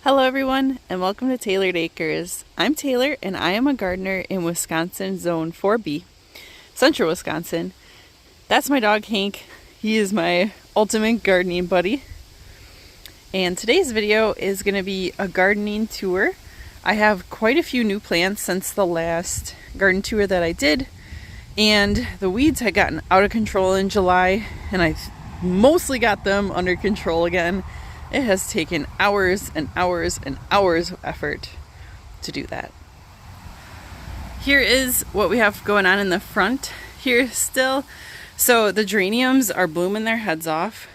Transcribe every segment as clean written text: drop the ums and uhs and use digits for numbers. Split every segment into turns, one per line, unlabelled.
Hello everyone and welcome to Tailored Acres. I'm Taylor and I am a gardener in Wisconsin Zone 4B, Central Wisconsin. That's my dog Hank. He is my ultimate gardening buddy. And today's video is going to be a gardening tour. I have quite a few new plants since the last garden tour that I did. And the weeds had gotten out of control in July and I mostly got them under control again. It has taken hours and hours and hours of effort to do that. Here is what we have going on in the front here still. So the geraniums are blooming their heads off.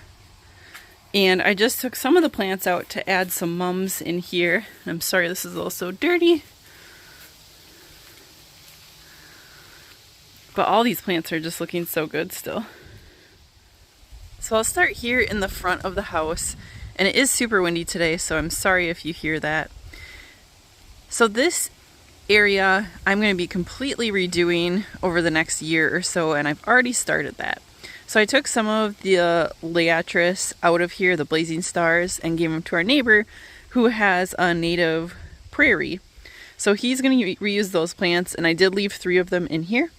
And I just took some of the plants out to add some mums in here. I'm sorry this is all so dirty. But all these plants are just looking so good still. So I'll start here in the front of the house. And it is super windy today, so I'm sorry if you hear that. So this area I'm going to be completely redoing over the next year or so, and I've already started that. So I took some of the Liatris out of here, the blazing stars, and gave them to our neighbor who has a native prairie. So he's going to reuse those plants, and I did leave 3 of them in here.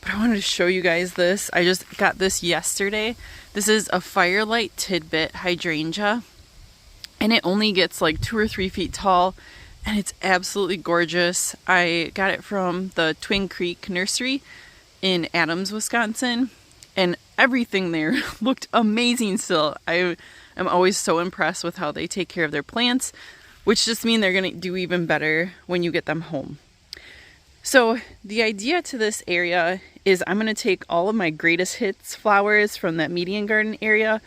But I wanted to show you guys this. I just got this yesterday. This is a Firelight Tidbit hydrangea, and it only gets like 2 or 3 feet tall, and it's absolutely gorgeous. I got it from the Twin Creek Nursery in Adams, Wisconsin, and everything there looked amazing still. I am always so impressed with how they take care of their plants, which just means they're going to do even better when you get them home. So the idea to this area is I'm going to take all of my greatest hits flowers from that median garden area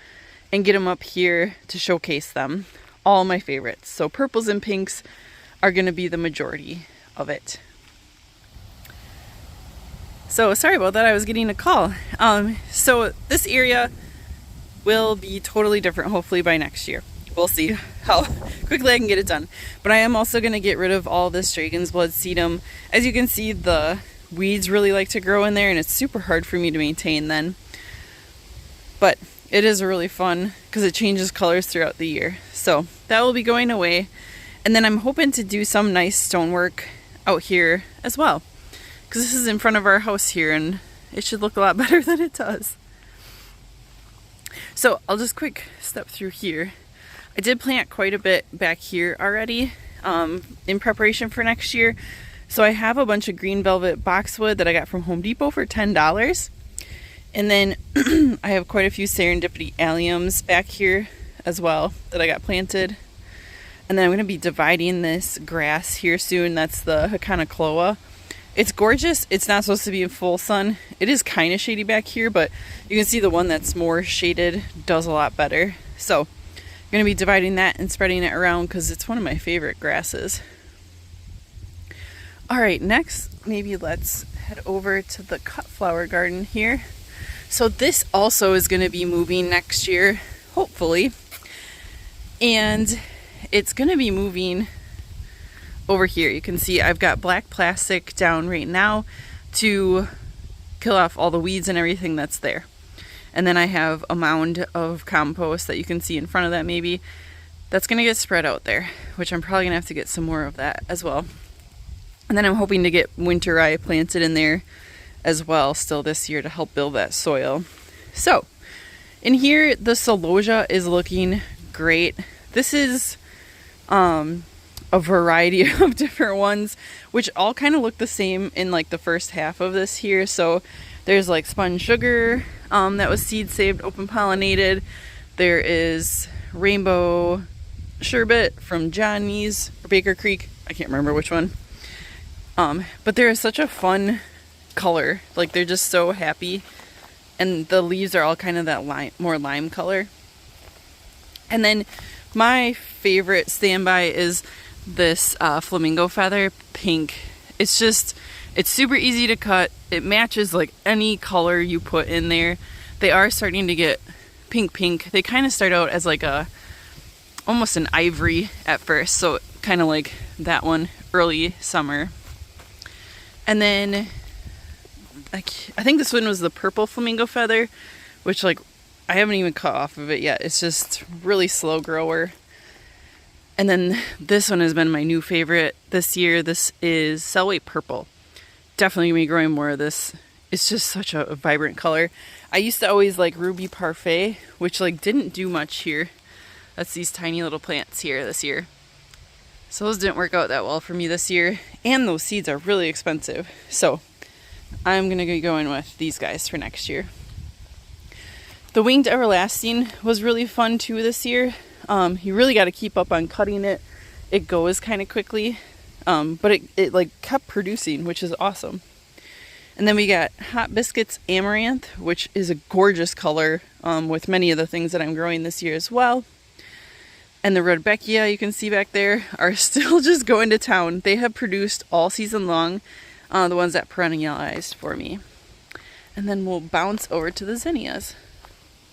and get them up here to showcase them. All my favorites. So purples and pinks are going to be the majority of it. So sorry about that, I was getting a call. So this area will be totally different hopefully by next year. We'll see how quickly I can get it done. But I am also going to get rid of all this dragon's blood sedum. As you can see, the weeds really like to grow in there, and it's super hard for me to maintain then. But it is really fun because it changes colors throughout the year. So that will be going away. And then I'm hoping to do some nice stonework out here as well, because this is in front of our house here and it should look a lot better than it does. So I'll just quick step through here. I did plant quite a bit back here already in preparation for next year. So I have a bunch of green velvet boxwood that I got from Home Depot for $10. And then I have quite a few serendipity alliums back here as well that I got planted. And then I'm going to be dividing this grass here soon. That's the Hakanakloa. It's gorgeous. It's not supposed to be in full sun. It is kind of shady back here, but you can see the one that's more shaded does a lot better. So I'm going to be dividing that and spreading it around because it's one of my favorite grasses. Alright, next maybe let's head over to the cut flower garden here. So this also is going to be moving next year, hopefully. And it's going to be moving over here. You can see I've got black plastic down right now to kill off all the weeds and everything that's there. And then I have a mound of compost that you can see in front of that maybe. That's going to get spread out there, which I'm probably going to have to get some more of that as well. And then I'm hoping to get winter rye planted in there as well still this year to help build that soil. So in here the celosia is looking great. This is a variety of different ones, which all kind of look the same in like the first half of this here. So there's like spun sugar that was seed saved, open pollinated. There is rainbow sherbet from Johnny's or Baker Creek. I can't remember which one. But they're such a fun color. Like they're just so happy. And the leaves are all kind of that more lime color. And then my favorite standby is this flamingo feather pink. It's super easy to cut. It matches like any color you put in there. They are starting to get pink. They kind of start out as like almost an ivory at first. So kind of like that one, early summer. And then I think this one was the purple flamingo feather, which like I haven't even cut off of it yet. It's just really slow grower. And then this one has been my new favorite this year. This is Cellway Purple. Definitely gonna be growing more of this. It's just such a vibrant color. I used to always like Ruby Parfait, which like didn't do much here. That's these tiny little plants here this year. So those didn't work out that well for me this year. And those seeds are really expensive. So I'm gonna be going with these guys for next year. The Winged Everlasting was really fun too this year. You really got to keep up on cutting it. It goes kind of quickly, but it like kept producing, which is awesome. And then we got Hot Biscuits Amaranth, which is a gorgeous color with many of the things that I'm growing this year as well. And the Rudbeckia you can see back there are still just going to town. They have produced all season long, the ones that perennialized for me. And then we'll bounce over to the zinnias.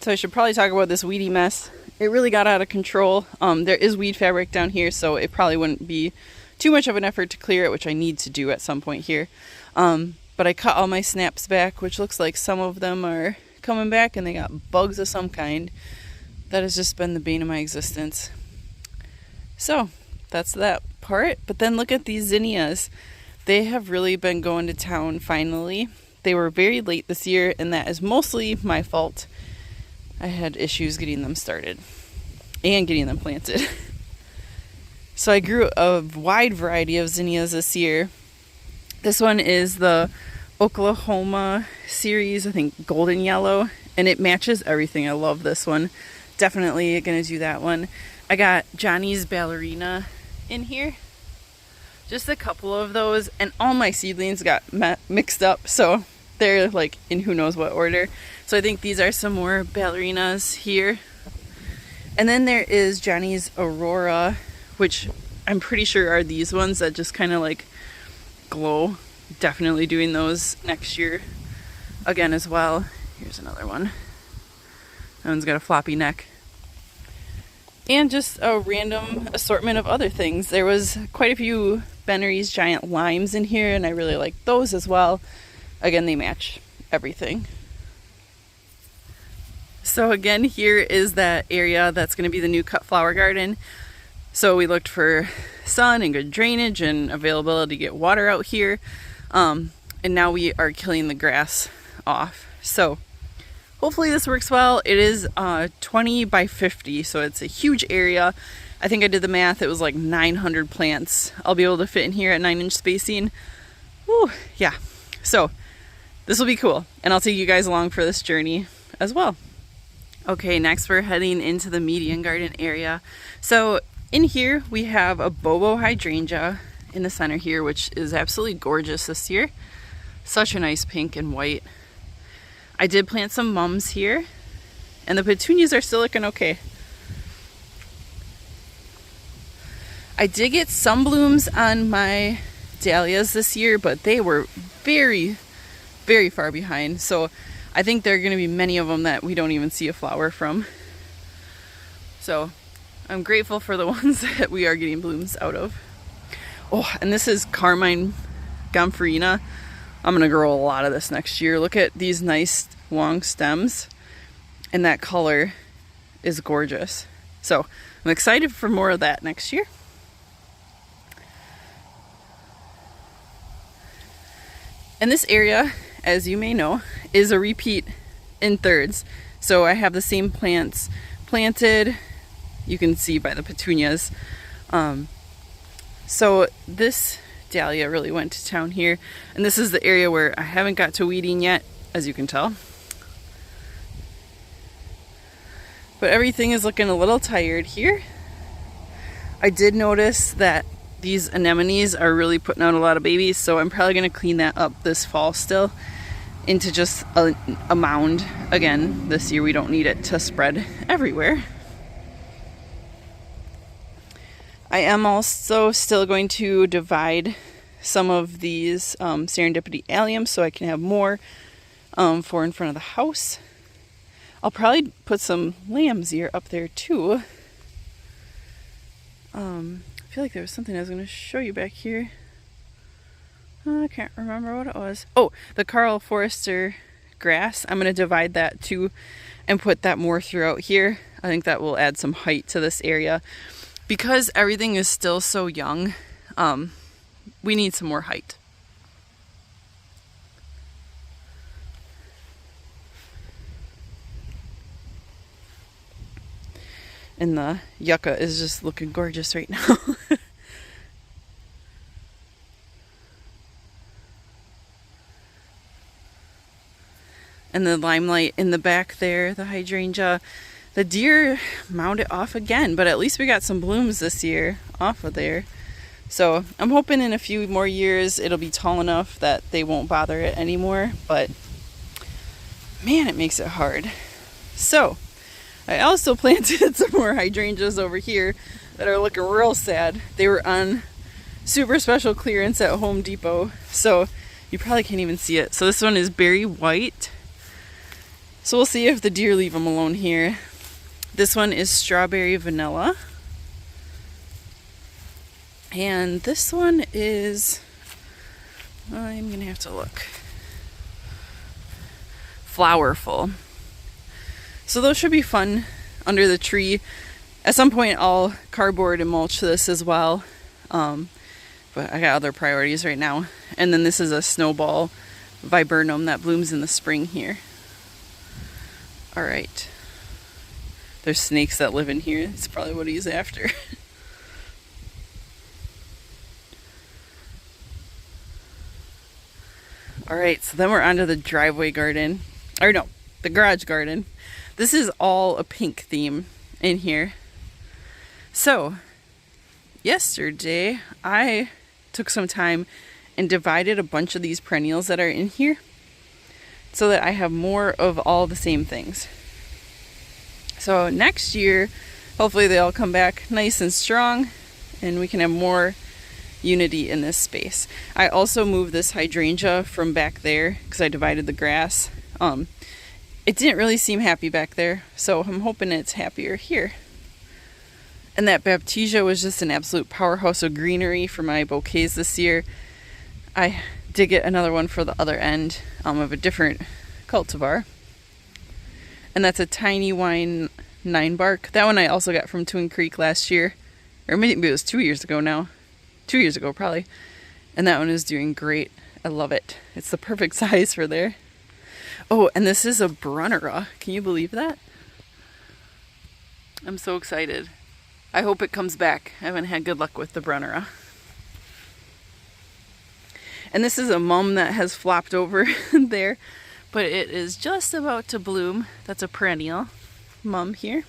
So I should probably talk about this weedy mess. It really got out of control. There is weed fabric down here, so it probably wouldn't be too much of an effort to clear it, which I need to do at some point here. But I cut all my snaps back, which looks like some of them are coming back and they got bugs of some kind. That has just been the bane of my existence. So that's that part. But then look at these zinnias. They have really been going to town finally. They were very late this year, and that is mostly my fault. I had issues getting them started and getting them planted. So I grew a wide variety of zinnias this year. This one is the Oklahoma series, I think golden yellow, and it matches everything. I love this one. Definitely gonna do that one. I got Johnny's Ballerina in here. Just a couple of those, and all my seedlings got mixed up, so they're like in who knows what order. So I think these are some more ballerinas here. And then there is Johnny's Aurora, which I'm pretty sure are these ones that just kind of like glow. Definitely doing those next year again as well. Here's another one. That one's got a floppy neck. And just a random assortment of other things. There was quite a few Bennery's Giant Limes in here, and I really like those as well. Again, they match everything. So again, here is that area that's going to be the new cut flower garden. So we looked for sun and good drainage and availability to get water out here. And now we are killing the grass off. So hopefully this works well. It is 20 by 50, so it's a huge area. I think I did the math. It was like 900 plants I'll be able to fit in here at 9-inch spacing. Woo, yeah. So this will be cool, and I'll take you guys along for this journey as well. Okay, next we're heading into the median garden area. So in here we have a Bobo hydrangea in the center here, which is absolutely gorgeous this year. Such a nice pink and white. I did plant some mums here, and the petunias are still looking okay. I did get some blooms on my dahlias this year, but they were very, very far behind. So I think there are going to be many of them that we don't even see a flower from. So I'm grateful for the ones that we are getting blooms out of. Oh, and this is Carmine Gomphrena. I'm going to grow a lot of this next year. Look at these nice long stems, and that color is gorgeous. So I'm excited for more of that next year. And this area, as you may know, is a repeat in thirds. So I have the same plants planted. You can see by the petunias. So this dahlia really went to town here. And this is the area where I haven't got to weeding yet, as you can tell. But everything is looking a little tired here. I did notice that these anemones are really putting out a lot of babies, so I'm probably going to clean that up this fall still into just a mound. Again, this year we don't need it to spread everywhere. I am also still going to divide some of these serendipity alliums so I can have more for in front of the house. I'll probably put some lamb's ear up there too. I feel like there was something I was going to show you back here. I can't remember what it was. Oh, the Carl Forrester grass. I'm going to divide that too and put that more throughout here. I think that will add some height to this area. because everything is still so young, we need some more height. And the yucca is just looking gorgeous right now. And the limelight in the back there, the hydrangea. The deer mound it off again, but at least we got some blooms this year off of there. So I'm hoping in a few more years it'll be tall enough that they won't bother it anymore, but man, it makes it hard. So I also planted some more hydrangeas over here that are looking real sad. They were on super special clearance at Home Depot, so you probably can't even see it. So this one is berry white. So we'll see if the deer leave them alone here. This one is strawberry vanilla. And this one is, I'm gonna have to look, flowerful. So those should be fun under the tree. At some point I'll cardboard and mulch this as well. But I got other priorities right now. And then this is a snowball viburnum that blooms in the spring here. All right. There's snakes that live in here. It's probably what he's after. All right, so then we're onto the driveway garden. Or no, the garage garden. This is all a pink theme in here. So, yesterday I took some time and divided a bunch of these perennials that are in here so that I have more of all the same things. So next year, hopefully they all come back nice and strong and we can have more unity in this space. I also moved this hydrangea from back there because I divided the grass. It didn't really seem happy back there, so I'm hoping it's happier here. And that baptisia was just an absolute powerhouse of greenery for my bouquets this year. I did get another one for the other end of a different cultivar. And that's a tiny wine 9 bark. That one I also got from Twin Creek last year. Or maybe it was 2 years ago now. 2 years ago probably. And that one is doing great. I love it. It's the perfect size for there. Oh, and this is a Brunnera. Can you believe that? I'm so excited. I hope it comes back. I haven't had good luck with the Brunnera. And this is a mum that has flopped over there, but it is just about to bloom. That's a perennial mum here.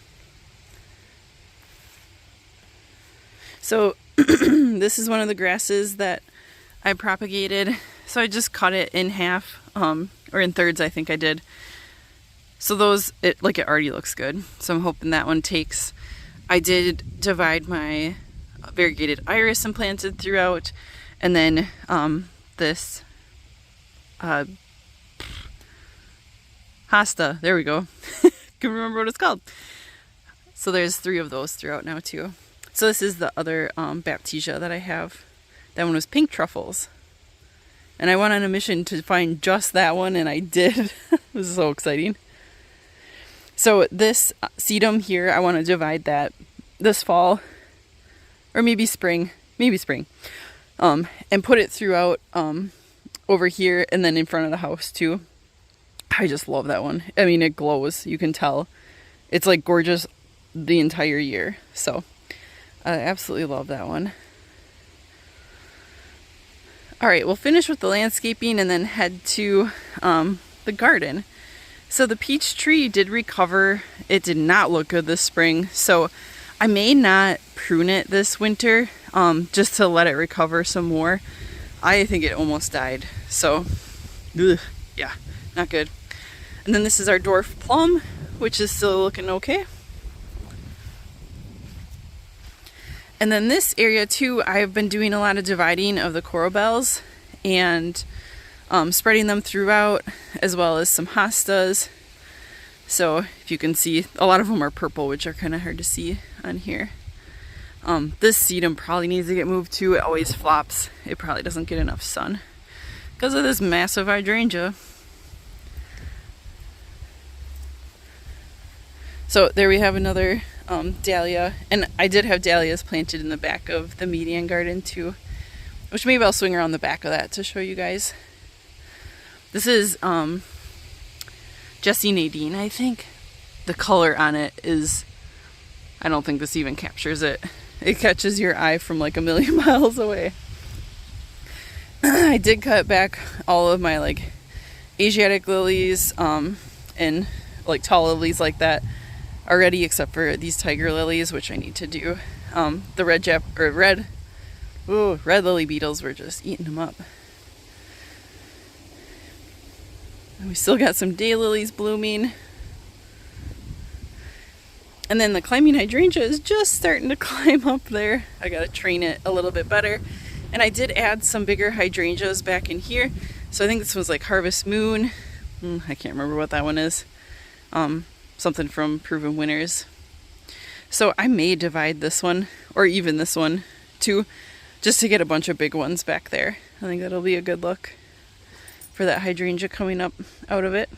So this is one of the grasses that I propagated. So I just cut it in half, or in thirds I think I did. So those, it already looks good. So I'm hoping that one takes. I did divide my variegated iris and planted throughout, and then this hosta, there we go. Can remember what it's called. So there's 3 of those throughout now too. So this is the other baptisia that I have. That one was pink truffles. And I went on a mission to find just that one, and I did. It was so exciting. So this sedum here, I want to divide that this fall, or maybe spring, and put it throughout over here and then in front of the house too. I just love that one. I mean, it glows. You can tell. It's like gorgeous the entire year. So I absolutely love that one. All right, we'll finish with the landscaping and then head to the garden. So the peach tree did recover. It did not look good this spring. So I may not prune it this winter just to let it recover some more. I think it almost died. So, yeah, not good. And then this is our dwarf plum, which is still looking okay. And then this area too, I've been doing a lot of dividing of the coral bells and spreading them throughout, as well as some hostas. So if you can see, a lot of them are purple, which are kind of hard to see on here. This sedum probably needs to get moved too. It always flops. It probably doesn't get enough sun because of this massive hydrangea. So there we have another dahlia. And I did have dahlias planted in the back of the median garden too, which maybe I'll swing around the back of that to show you guys. This is Jessie Nadine, I think. The color on it is, I don't think this even captures it. It catches your eye from like a million miles away. I did cut back all of my like Asiatic lilies and like tall lilies like that already, except for these tiger lilies, which I need to do. The red lily beetles were just eating them up. And we still got some daylilies blooming. And then the climbing hydrangea is just starting to climb up there. I gotta train it a little bit better. And I did add some bigger hydrangeas back in here. So I think this was like Harvest Moon. I can't remember what that one is. Something from Proven Winners. So I may divide this one, or even this one, too, just to get a bunch of big ones back there. I think that'll be a good look for that hydrangea coming up out of it.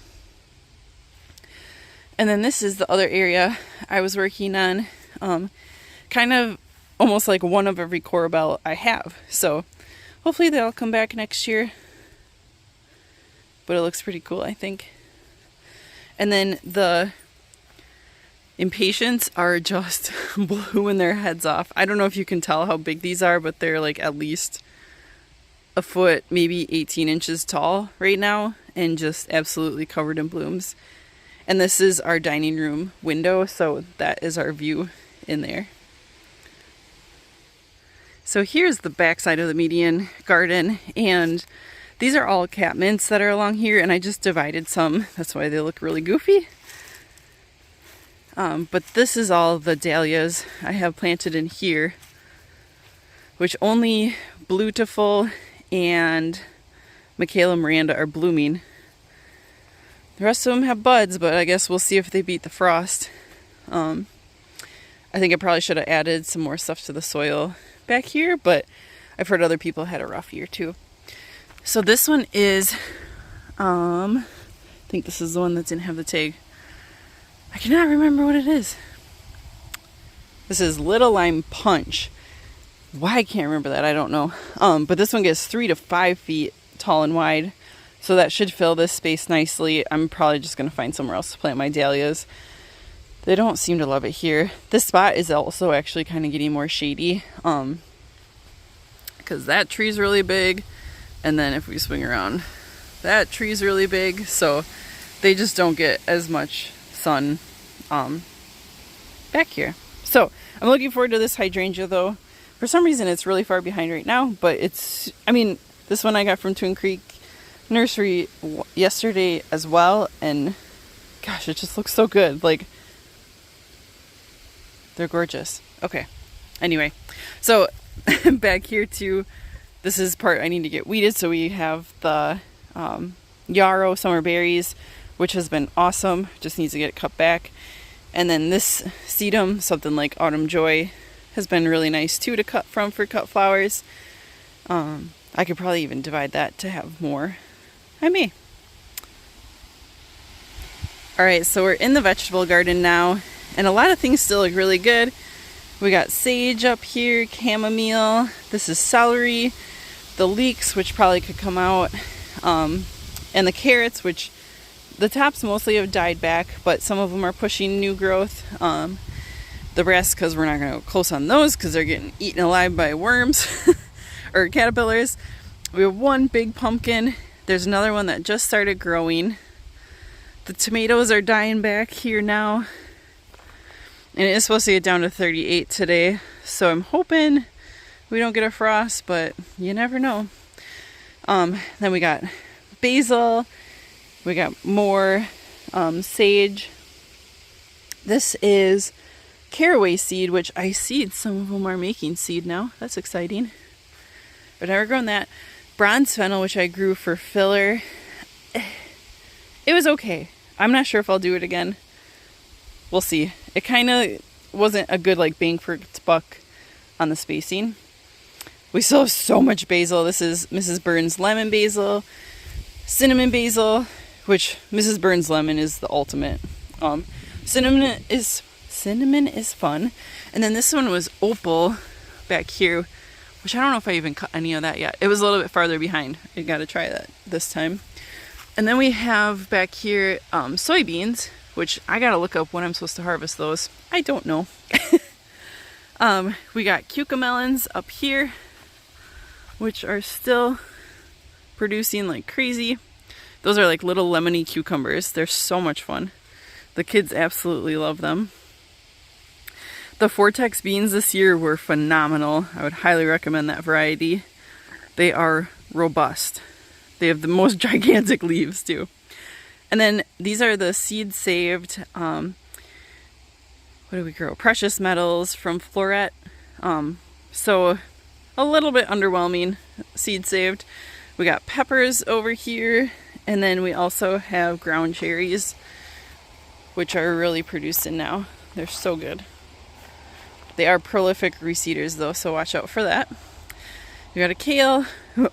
And then this is the other area I was working on. Kind of almost like one of every corbel I have. So hopefully they'll come back next year. But it looks pretty cool, I think. And then the impatiens are just blowing their heads off. I don't know if you can tell how big these are, but they're like at least a foot, maybe 18 inches tall right now, and just absolutely covered in blooms. And this is our dining room window, so that is our view in there. So here's the back side of the median garden, and these are all catmints that are along here, and I just divided some. That's why they look really goofy. But this is all the dahlias I have planted in here, which only Blutiful and Michaela Miranda are blooming. The rest of them have buds, but I guess we'll see if they beat the frost. I think I probably should have added some more stuff to the soil back here, but I've heard other people had a rough year too. So this one is, I think this is the one that didn't have the tag. I cannot remember what it is. This is Little Lime Punch. Why I can't remember that, I don't know. But this one gets 3 to 5 feet tall and wide. So that should fill this space nicely. I'm probably just going to find somewhere else to plant my dahlias. They don't seem to love it here. This spot is also actually kind of getting more shady. Because that tree's really big. And then if we swing around, that tree's really big. So they just don't get as much sun back here. So I'm looking forward to this hydrangea though. For some reason it's really far behind right now. But it's, I mean, this one I got from Twin Creek Nursery yesterday as well, and gosh, it just looks so good. Like, they're gorgeous. Okay, anyway, so back here too, this is part I need to get weeded. So we have the yarrow summer berries, which has been awesome, just needs to get it cut back. And then this sedum, something like Autumn Joy, has been really nice too to cut from for cut flowers. I could probably even divide that to have more. I may. Alright, so we're in the vegetable garden now, and a lot of things still look really good. We got sage up here, chamomile, this is celery, the leeks, which probably could come out, and the carrots, which the tops mostly have died back, but some of them are pushing new growth. The rest, because we're not going to go close on those, because they're getting eaten alive by worms or caterpillars. We have one big pumpkin. There's another one that just started growing. The tomatoes are dying back here now. And it is supposed to get down to 38 today. So I'm hoping we don't get a frost, but you never know. Then we got basil. We got more sage. This is caraway seed, which I seed. Some of them are making seed now. That's exciting. I've never grown that. Bronze fennel, which I grew for filler. It was okay. I'm not sure if I'll do it again. We'll see. It kind of wasn't a good like bang for its buck on the spacing. We still have so much basil. This is Mrs. Burns lemon basil, cinnamon basil, which Mrs. Burns lemon is the ultimate. Cinnamon cinnamon is fun. And then this one was opal back here, which I don't know if I even cut any of that yet. It was a little bit farther behind. I gotta try that this time. And then we have back here soybeans, which I gotta look up when I'm supposed to harvest those. I don't know. We got cucamelons up here, which are still producing like crazy. Those are like little lemony cucumbers. They're so much fun. The kids absolutely love them. The Vortex beans this year were phenomenal. I would highly recommend that variety. They are robust. They have the most gigantic leaves too. And then these are the seed saved, what do we grow? Precious metals from Floret. So a little bit underwhelming seed saved. We got peppers over here. And then we also have ground cherries, which are really producing now. They're so good. They are prolific reseeders though, so watch out for that. We got a kale,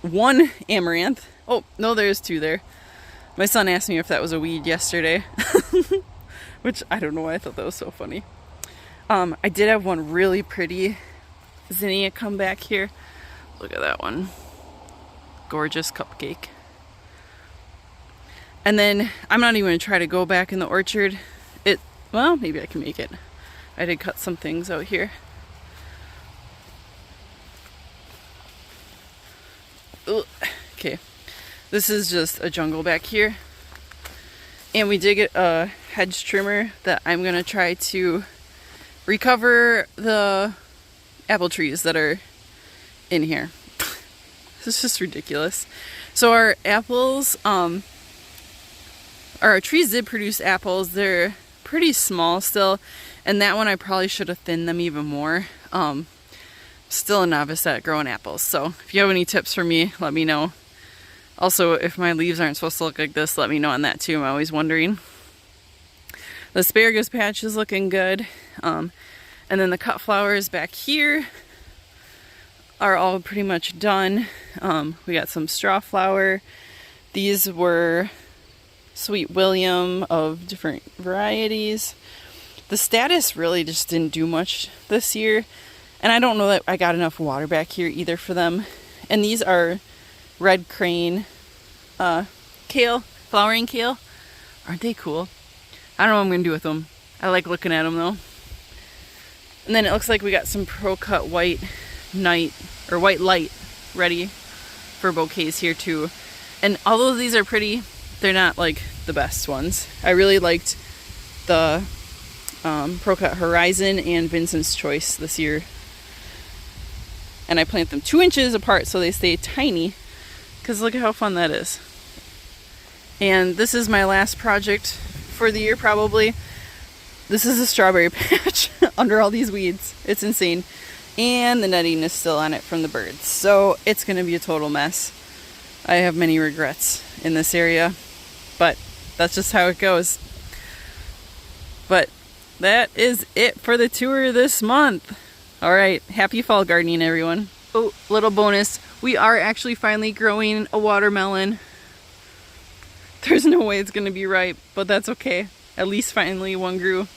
one amaranth. Oh, no, there's two there. My son asked me if that was a weed yesterday, which I don't know why I thought that was so funny. I did have one really pretty zinnia come back here. Look at that one. Gorgeous cupcake. And then I'm not even going to try to go back in the orchard. Well, maybe I can make it. I did cut some things out here. Ugh. Okay, this is just a jungle back here. And we did get a hedge trimmer that I'm going to try to recover the apple trees that are in here. This is just ridiculous. So our apples, our trees did produce apples. They're pretty small still, and that one I probably should have thinned them even more. Still a novice at growing apples, so if you have any tips for me, let me know. Also, if my leaves aren't supposed to look like this, let me know on that too. I'm always wondering. The asparagus patch is looking good, and then the cut flowers back here are all pretty much done. We got some straw flower. These were Sweet William of different varieties. The status really just didn't do much this year, and I don't know that I got enough water back here either for them. And these are red crane kale, flowering kale. Aren't they cool? I don't know what I'm gonna do with them. I like looking at them though. And then it looks like we got some Pro Cut white night or white light ready for bouquets here too. And although these are pretty, they're not like the best ones. I really liked the Pro Cut Horizon and Vincent's Choice this year. And I plant them 2 inches apart so they stay tiny, because look at how fun that is. And this is my last project for the year probably. This is a strawberry patch under all these weeds. It's insane. And the netting is still on it from the birds. So it's going to be a total mess. I have many regrets in this area, but that's just how it goes. But that is it for the tour this month. All right, happy fall gardening, everyone. Oh, little bonus. We are actually finally growing a watermelon. There's no way it's going to be ripe, but that's okay. At least finally one grew.